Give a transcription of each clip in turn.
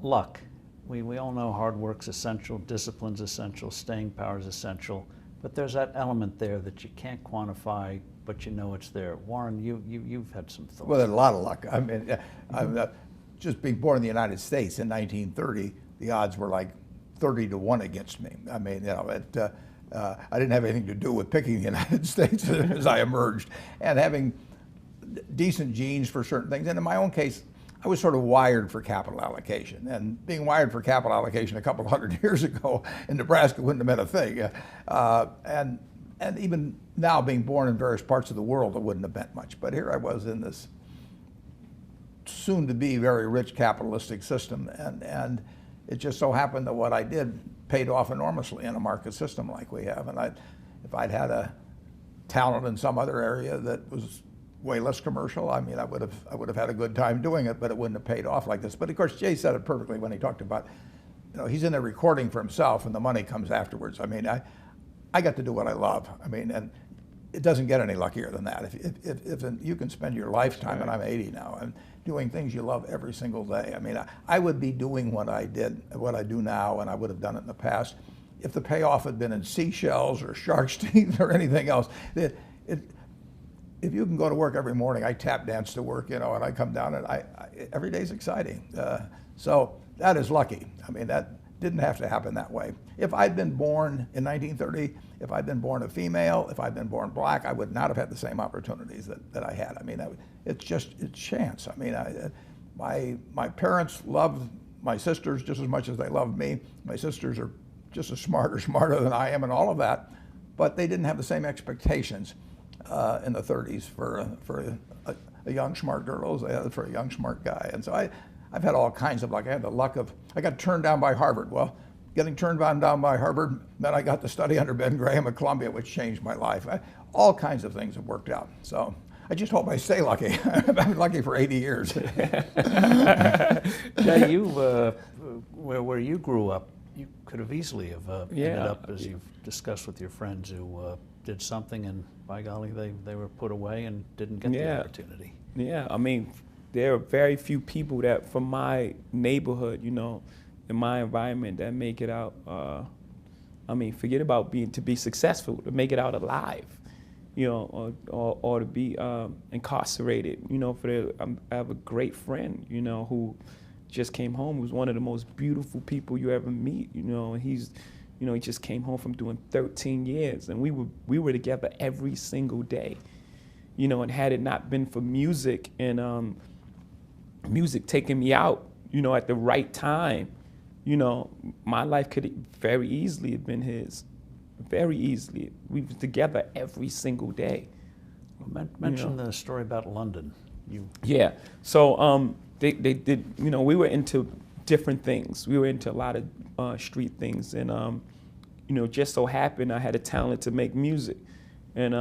luck. We all know hard work's essential, discipline's essential, staying power is essential, but there's that element there that you can't quantify, but you know it's there. Warren, you've had some thoughts. Well, there's a lot of luck. I mean, just being born in the United States in 1930, the odds were like 30 to 1 against me. I mean, you know, I didn't have anything to do with picking the United States as I emerged, and having decent genes for certain things. And in my own case, I was sort of wired for capital allocation. And being wired for capital allocation a couple hundred years ago in Nebraska wouldn't have been a thing. And even now, being born in various parts of the world, it wouldn't have meant much. But here I was in this soon-to-be very rich capitalistic system, and it just so happened that what I did paid off enormously in a market system like we have. And if I'd had a talent in some other area that was way less commercial, I mean, I would have had a good time doing it, but it wouldn't have paid off like this. But of course, Jay said it perfectly when he talked about, you know, he's in there recording for himself, and the money comes afterwards. I mean, I got to do what I love. I mean, and it doesn't get any luckier than that. If you can spend your lifetime, and I'm 80 now, and doing things you love every single day. I mean, I would be doing what I do now, and I would have done it in the past, if the payoff had been in seashells or shark's teeth or anything else. If you can go to work every morning, I tap dance to work, you know, and I come down, and every day's exciting. So that is lucky. I mean, that didn't have to happen that way. If I'd been born in 1930, if I'd been born a female, if I'd been born black, I would not have had the same opportunities that I had. I mean, it's chance. I mean, my parents loved my sisters just as much as they loved me. My sisters are just as smart or smarter than I am and all of that, but they didn't have the same expectations in the 30s for a young smart girl as they had for a young smart guy. And so I've had all kinds of luck. I had the luck of, I got turned down by Harvard. Well, getting turned down by Harvard meant I got to study under Ben Graham at Columbia, which changed my life. All kinds of things have worked out. So I just hope I stay lucky. I've been lucky for 80 years. Yeah, where you grew up, you could have easily have ended up, as you've discussed with your friends, who did something, and by golly, they were put away and didn't get the opportunity. Yeah, I mean, there are very few people that from my neighborhood, you know, in my environment that make it out. I mean, forget about to be successful, to make it out alive, you know, or to be incarcerated. You know, I have a great friend, you know, who just came home. He was one of the most beautiful people you ever meet. You know, he just came home from doing 13 years, and we were together every single day. You know, and had it not been for music and music taking me out, you know, at the right time, you know, my life could very easily have been his. Very easily. We were together every single day. Mention the story about London. Yeah. So they did, you know, we were into different things. We were into a lot of street things, and you know, just so happened I had a talent to make music. And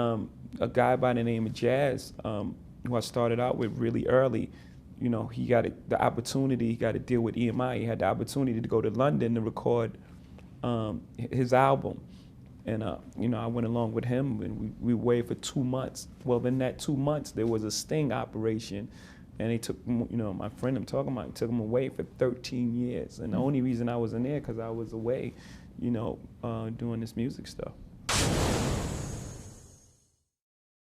a guy by the name of Jazz, who I started out with really early, you know, he got the opportunity, he got to deal with EMI. He had the opportunity to go to London to record his album. And, you know, I went along with him, and we waited for 2 months. Well, in that 2 months, there was a sting operation, and they took, you know, my friend I'm talking about, took him away for 13 years. And the only reason I was in there because I was away, you know, doing this music stuff.